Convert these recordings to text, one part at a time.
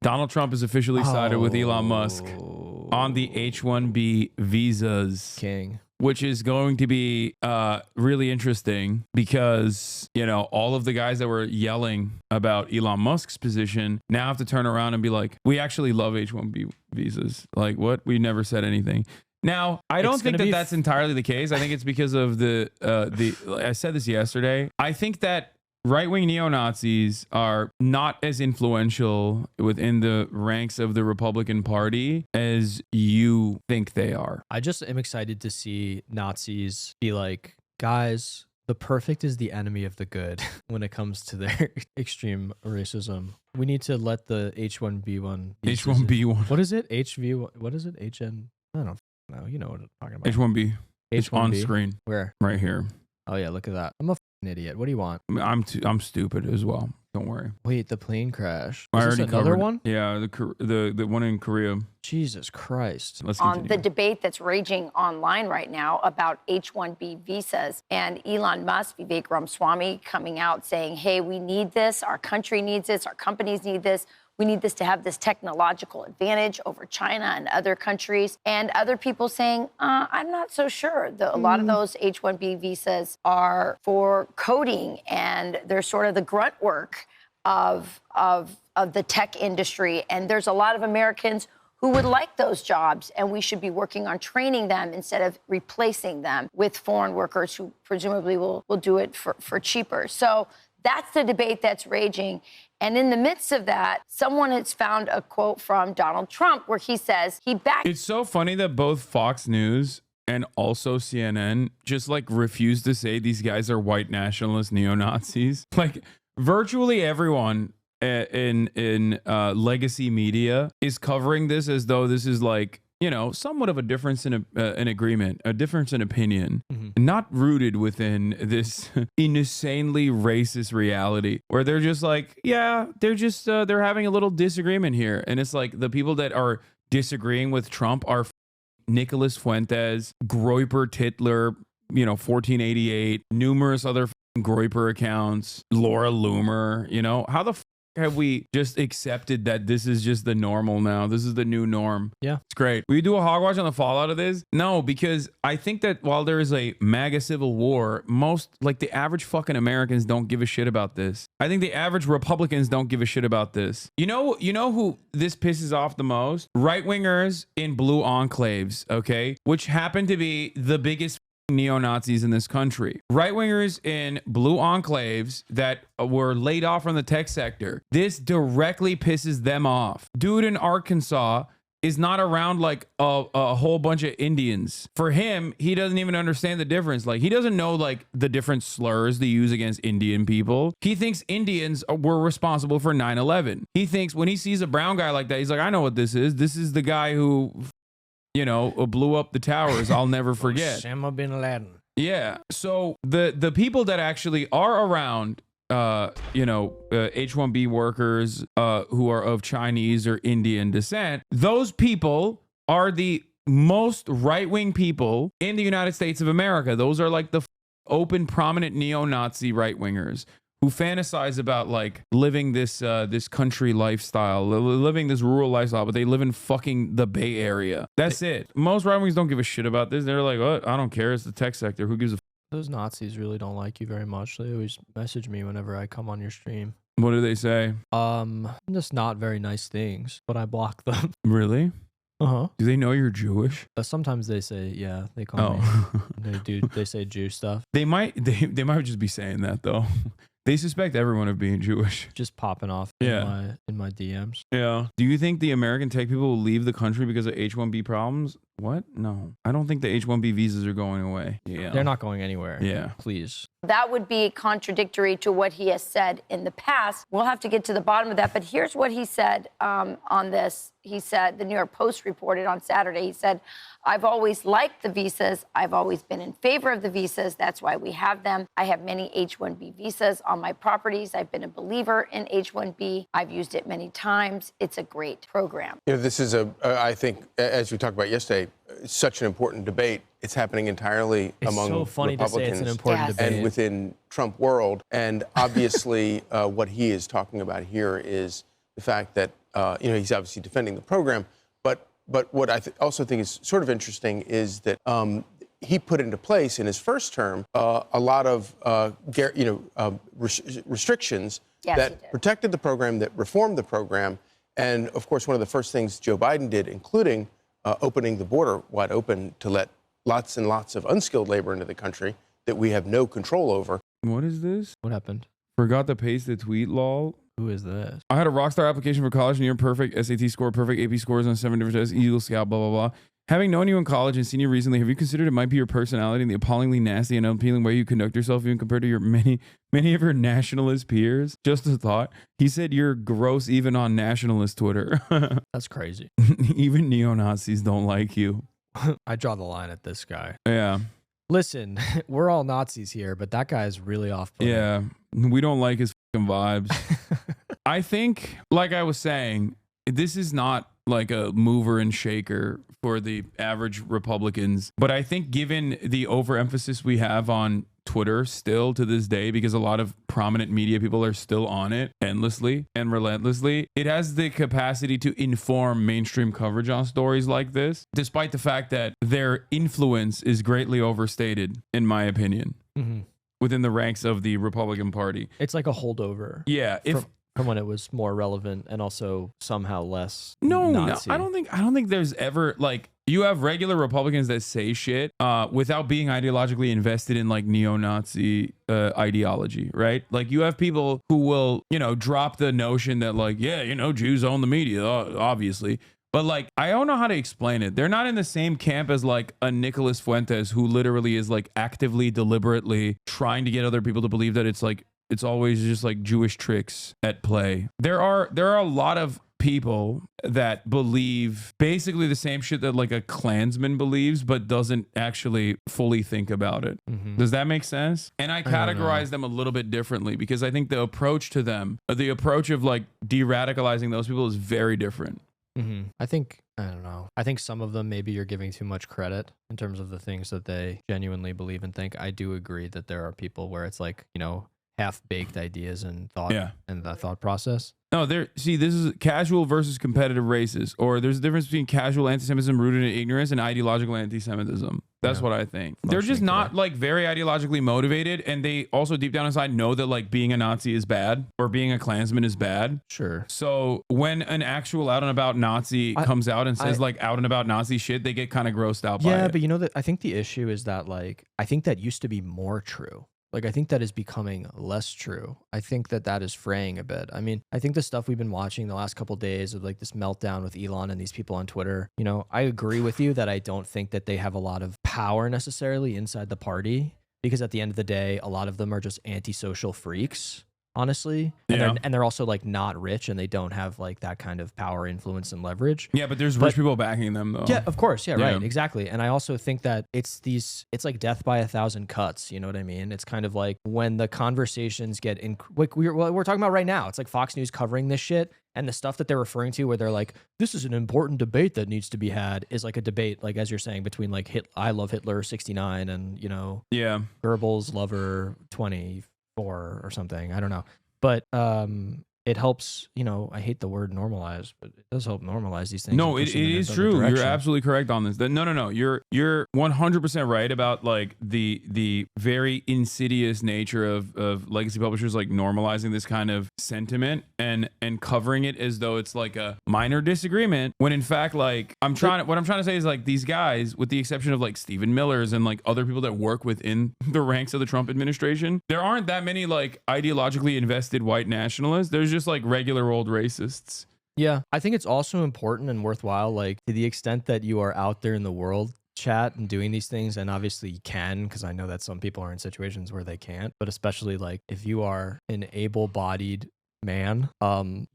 Donald Trump has officially sided with Elon Musk on the H-1B visas. King. Which is going to be really interesting because, you know, all of the guys that were yelling about Elon Musk's position now have to turn around and be like, we actually love H-1B visas. Like, what? We never said anything. Now, I don't think that that's entirely the case. I think it's because of I said this yesterday. I think that right-wing neo-Nazis are not as influential within the ranks of the Republican Party as you think they are. I just am excited to see Nazis be like, guys, the perfect is the enemy of the good when it comes to their extreme racism. We need to let the H-1B one. H-1B one. What is it? HV. What is it? HN. I don't know. You know what I'm talking about. H-1B. It's H-1B. on screen. Where? Right here. Oh yeah, look at that. I'm a idiot. What do you want? I'm stupid as well. Don't worry. Wait, the plane crash. I Is already this another covered, one? Yeah, the one in Korea. Jesus Christ. Let's on continue. the debate that's raging online right now about H-1B visas and Elon Musk, Vivek Ramaswamy coming out saying, hey, we need this. Our country needs this. Our companies need this. We need this to have this technological advantage over China and other countries. And other people saying, I'm not so sure. A lot of those H-1B visas are for coding, and they're sort of the grunt work of the tech industry. And there's a lot of Americans who would like those jobs, and we should be working on training them instead of replacing them with foreign workers who presumably will do it for cheaper. So that's the debate that's raging. And in the midst of that, someone has found a quote from Donald Trump where he says he backed. It's so funny that both Fox News and also CNN just like refuse to say these guys are white nationalist neo-Nazis. Like virtually everyone in legacy media is covering this as though this is like, you know, somewhat of a difference in an agreement, a difference in opinion, not rooted within this insanely racist reality where they're just like, yeah, they're just, they're having a little disagreement here. And it's like the people that are disagreeing with Trump are Nicholas Fuentes, Groyper Titler, you know, 1488, numerous other Groyper accounts, Laura Loomer, you know, how the have we just accepted that this is just the normal now? This is the new norm. Yeah. It's great. Will you do a hogwash on the fallout of this? No, because I think that while there is a MAGA civil war, most, like the average fucking Americans don't give a shit about this. I think the average Republicans don't give a shit about this. You know who this pisses off the most? Right-wingers in blue enclaves, okay? Which happen to be the biggest neo-Nazis in this country. Right-wingers in blue enclaves that were laid off from the tech sector. This directly pisses them off. Dude in Arkansas is not around like a whole bunch of Indians. For him, he doesn't even understand the difference. Like he doesn't know like the different slurs they use against Indian people. He thinks Indians were responsible for 9/11. He thinks when he sees a brown guy like that, he's like, I know what this is. This is the guy who, you know, blew up the towers. I'll never forget. Osama bin Laden. Yeah. So the people that actually are around, you know, H-1B workers who are of Chinese or Indian descent, those people are the most right-wing people in the United States of America. Those are like the open, prominent neo-Nazi right-wingers who fantasize about like living this this country lifestyle, living this rural lifestyle, but they live in fucking the Bay Area. That's it. Most right wingers don't give a shit about this. They're like, oh, I don't care. It's the tech sector. Who gives a? Those Nazis really don't like you very much. They always message me whenever I come on your stream. What do they say? Just not very nice things, but I block them. Really? Uh-huh. Do they know you're Jewish? Sometimes they say, yeah, they call me. They say Jew stuff. They might just be saying that though. They suspect everyone of being Jewish. Just popping off Yeah. in my DMs. Yeah. Do you think the American tech people will leave the country because of H-1B problems? What? No. I don't think the H-1B visas are going away. Yeah. They're not going anywhere. Yeah. Please. That would be contradictory to what he has said in the past. We'll have to get to the bottom of that. But here's what he said on this. He said, the New York Post reported on Saturday, he said, I've always liked the visas. I've always been in favor of the visas. That's why we have them. I have many H-1B visas on my properties. I've been a believer in H-1B. I've used it many times. It's a great program. You know, this is I think, as we talked about yesterday, such an important debate. It's happening entirely among so funny Republicans to say it's an important debate. and within Trump world. And obviously, what he is talking about here is the fact that he's obviously defending the program. But what I also think is sort of interesting is that he put into place in his first term a lot of restrictions that protected the program, that reformed the program. And of course, one of the first things Joe Biden did, including opening the border wide open to let lots and lots of unskilled labor into the country that we have no control over. What is this? What happened? Forgot to paste the tweet, lol. Who is this? I had a rockstar application for college, near perfect SAT score, perfect AP scores on 7 different tests, Eagle Scout, blah, blah, blah. Having known you in college and seen you recently, have you considered it might be your personality and the appallingly nasty and unappealing way you conduct yourself, even compared to your many of your nationalist peers? Just a thought. He said you're gross even on nationalist Twitter. That's crazy. Even neo-Nazis don't like you. I draw the line at this guy. Yeah. Listen, we're all Nazis here, but that guy's really off-putting. Yeah. We don't like his fucking vibes. I think, like I was saying, this is not like a mover and shaker for the average Republicans. But I think given the overemphasis we have on Twitter still to this day, because a lot of prominent media people are still on it endlessly and relentlessly, it has the capacity to inform mainstream coverage on stories like this, despite the fact that their influence is greatly overstated, in my opinion, within the ranks of the Republican Party. It's like a holdover. Yeah. From when it was more relevant and also somehow less Nazi. I don't think there's ever, like, you have regular Republicans that say shit without being ideologically invested in like neo-Nazi ideology, right? Like you have people who will, drop the notion that like, yeah, Jews own the media, obviously. But like, I don't know how to explain it. They're not in the same camp as like a Nicholas Fuentes, who literally is like actively, deliberately trying to get other people to believe that it's always just like Jewish tricks at play. There are a lot of people that believe basically the same shit that like a Klansman believes, but doesn't actually fully think about it. Does that make sense? And I categorize them a little bit differently because I think the approach to them, the approach of like de-radicalizing those people is very different. I don't know. I think some of them, maybe you're giving too much credit in terms of the things that they genuinely believe and think. I do agree that there are people where it's like, half-baked ideas and thought and the thought process. No, this is casual versus competitive races, or there's a difference between casual anti-Semitism rooted in ignorance and ideological anti-Semitism. That's what I think. They're just not like very ideologically motivated, and they also deep down inside know that like being a Nazi is bad or being a Klansman is bad. Sure. So when an actual out and about Nazi comes out and says like out and about Nazi shit, they get kind of grossed out by it. Yeah, but that I think the issue is that like I think that used to be more true. Like, I think that is becoming less true. I think that is fraying a bit. I mean, I think the stuff we've been watching the last couple of days of like this meltdown with Elon and these people on Twitter, I agree with you that I don't think that they have a lot of power necessarily inside the party, because at the end of the day, a lot of them are just antisocial freaks, honestly. And they're also like not rich, and they don't have like that kind of power, influence, and leverage. Yeah, but there's rich people backing them though. Yeah, of course. Yeah, right. Exactly. And I also think that it's like death by 1,000 cuts. You know what I mean? It's kind of like when the conversations get like we're talking about right now. It's like Fox News covering this shit, and the stuff that they're referring to where they're like, this is an important debate that needs to be had, is like a debate, like as you're saying, between like I love Hitler 69 and Goebbels lover 24 or something. I don't know. But it helps, I hate the word normalize, but it does help normalize these things. No, it is true. You're absolutely correct on this. No. You're 100% right about like the very insidious nature of legacy publishers like normalizing this kind of sentiment and covering it as though it's like a minor disagreement, when in fact, like what I'm trying to say is like these guys, with the exception of like Stephen Miller's and like other people that work within the ranks of the Trump administration, there aren't that many like ideologically invested white nationalists. There's just like regular old racists. Yeah, I think it's also important and worthwhile, like to the extent that you are out there in the world chat and doing these things, and obviously you can, because I know that some people are in situations where they can't, but especially like if you are an able-bodied man,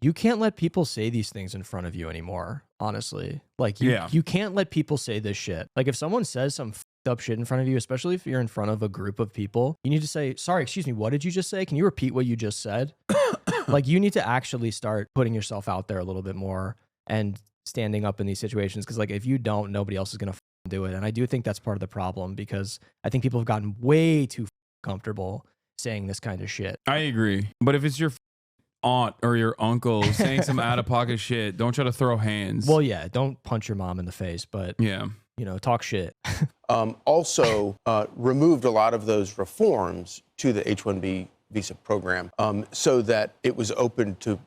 you can't let people say these things in front of you anymore, honestly. Like you can't let people say this shit. Like if someone says some up shit in front of you, especially if you're in front of a group of people, you need to say, sorry, excuse me, what did you just say? Can you repeat what you just said? Like you need to actually start putting yourself out there a little bit more and standing up in these situations, because like if you don't, nobody else is gonna do it. And I do think that's part of the problem, because I think people have gotten way too comfortable saying this kind of shit. I agree, but if it's your aunt or your uncle saying some out of pocket shit, don't try to throw hands. Well, yeah, don't punch your mom in the face, but yeah, you know, talk shit. Also removed a lot of those reforms to the H-1B visa program so that it was open to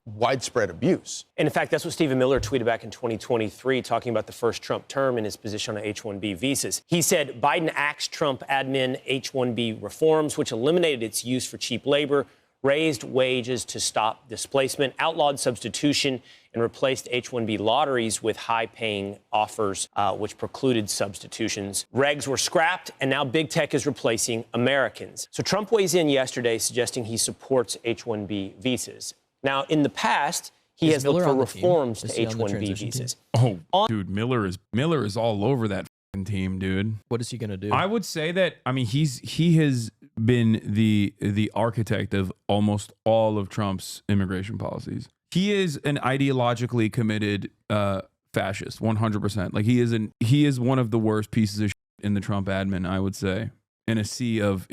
widespread abuse. And in fact, that's what Stephen Miller tweeted back in 2023, talking about the first Trump term and his position on H-1B visas. He said Biden axed Trump admin H-1B reforms, which eliminated its use for cheap labor, raised wages to stop displacement, outlawed substitution, and replaced H-1B lotteries with high-paying offers, which precluded substitutions. Regs were scrapped, and now big tech is replacing Americans. So Trump weighs in yesterday, suggesting he supports H-1B visas. Now, in the past, he has looked for reforms to H-1B visas. Oh, dude, Miller is all over that fucking team, dude. What is he gonna do? I would say that, I mean, he has been the architect of almost all of Trump's immigration policies. He is an ideologically committed fascist, 100%. Like he is one of the worst pieces of shit in the Trump admin, I would say. In a sea of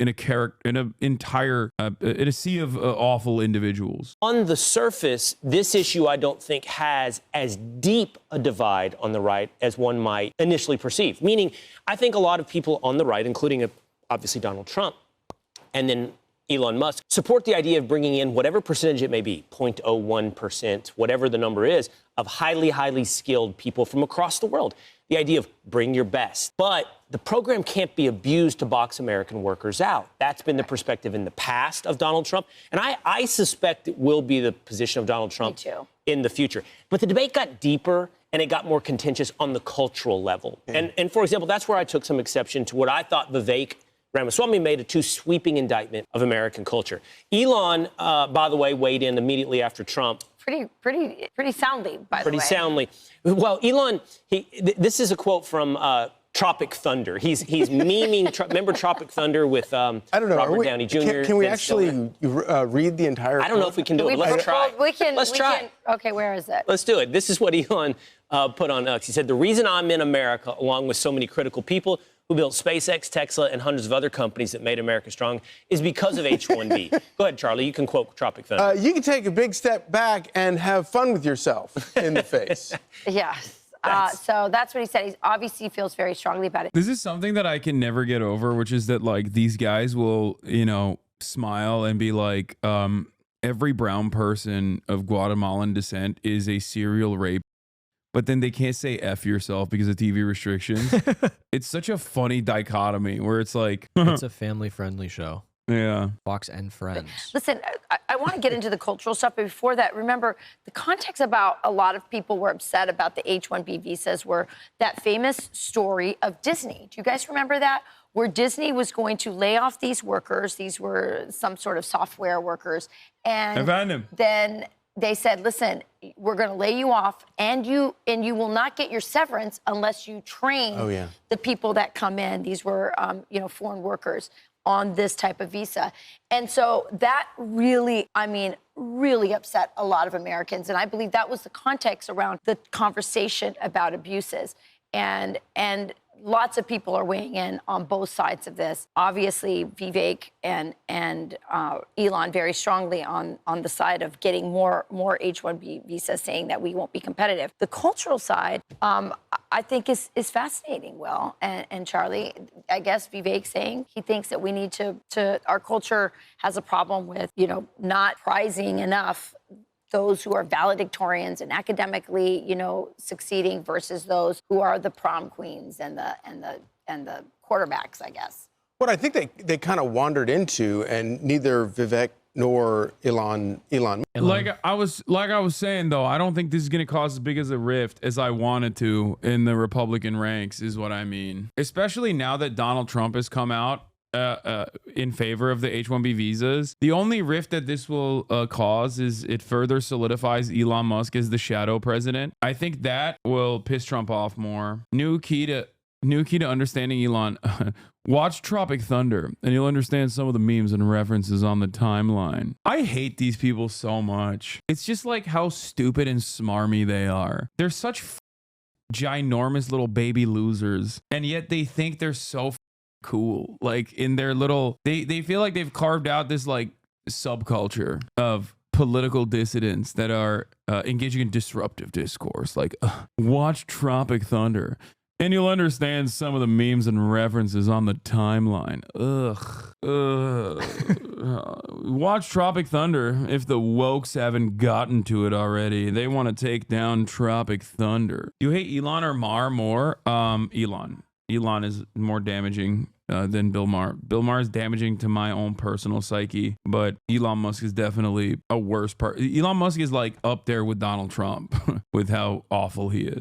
awful individuals. On the surface, this issue, I don't think, has as deep a divide on the right as one might initially perceive. Meaning, I think a lot of people on the right, including obviously Donald Trump, and then Elon Musk, support the idea of bringing in whatever percentage it may be, 0.01%, whatever the number is, of highly skilled people from across the world. The idea of bring your best. But the program can't be abused to box American workers out. That's been the perspective in the past of Donald Trump. And I suspect it will be the position of Donald Trump in the future. But the debate got deeper and it got more contentious on the cultural level. And for example, that's where I took some exception to what I thought Vivek Ramaswamy made a too sweeping indictment of American culture. Elon, by the way, weighed in immediately after Trump. Pretty soundly, by the way. Pretty soundly. Well, Elon, this is a quote from Tropic Thunder. He's memeing. Remember Tropic Thunder with I don't know, Robert Downey Jr.? Can we actually read the entire? I don't know if we can do it. Let's try. Let's try. Okay, where is it? Let's do it. This is what Elon put on X. He said, "The reason I'm in America, along with so many critical people who built SpaceX, Tesla, and hundreds of other companies that made America strong, is because of H-1B." Go ahead, Charlie. You can quote Tropic Thunder. You can take a big step back and have fun with yourself in the face. Yes. So that's what he said. He obviously feels very strongly about it. This is something that I can never get over, which is that like these guys will, smile and be like, every brown person of Guatemalan descent is a serial rape. But then they can't say F yourself because of TV restrictions. It's such a funny dichotomy where it's like... It's a family-friendly show. Yeah. Fox and Friends. Listen, I want to get into the cultural stuff, but before that, remember, the context about a lot of people were upset about the H-1B visas were that famous story of Disney. Do you guys remember that? Where Disney was going to lay off these workers. These were some sort of software workers. And then they said, listen, we're going to lay you off and you will not get your severance unless you train the people that come in. These were, foreign workers on this type of visa. And so that really upset a lot of Americans. And I believe that was the context around the conversation about abuses. And lots of people are weighing in on both sides of this. Obviously, Vivek and Elon very strongly on the side of getting more H-1B visas, saying that we won't be competitive. The cultural side, I think is fascinating, Will and Charlie. I guess Vivek saying he thinks that we need to our culture has a problem with, not prizing enough those who are valedictorians and academically, succeeding versus those who are the prom queens and the quarterbacks, I guess. What I think they kind of wandered into, and neither Vivek nor Elon. Like I was saying though, I don't think this is going to cause as big as a rift as I wanted to in the Republican ranks, is what I mean. Especially now that Donald Trump has come out in favor of the H-1B visas. The only rift that this will cause is it further solidifies Elon Musk as the shadow president. I think that will piss Trump off more. New key to understanding Elon. Watch Tropic Thunder and you'll understand some of the memes and references on the timeline. I hate these people so much. It's just like how stupid and smarmy they are. They're such ginormous little baby losers, and yet they think they're so cool. Like in their little, they feel like they've carved out this like subculture of political dissidents that are engaging in disruptive discourse, like watch Tropic Thunder, and you'll understand some of the memes and references on the timeline. Watch Tropic Thunder if the wokes haven't gotten to it already. They want to take down Tropic Thunder. You hate Elon or Maher more? Elon. Elon is more damaging than Bill Maher. Bill Maher is damaging to my own personal psyche, but Elon Musk is definitely a worse part. Elon Musk is like up there with Donald Trump with how awful he is.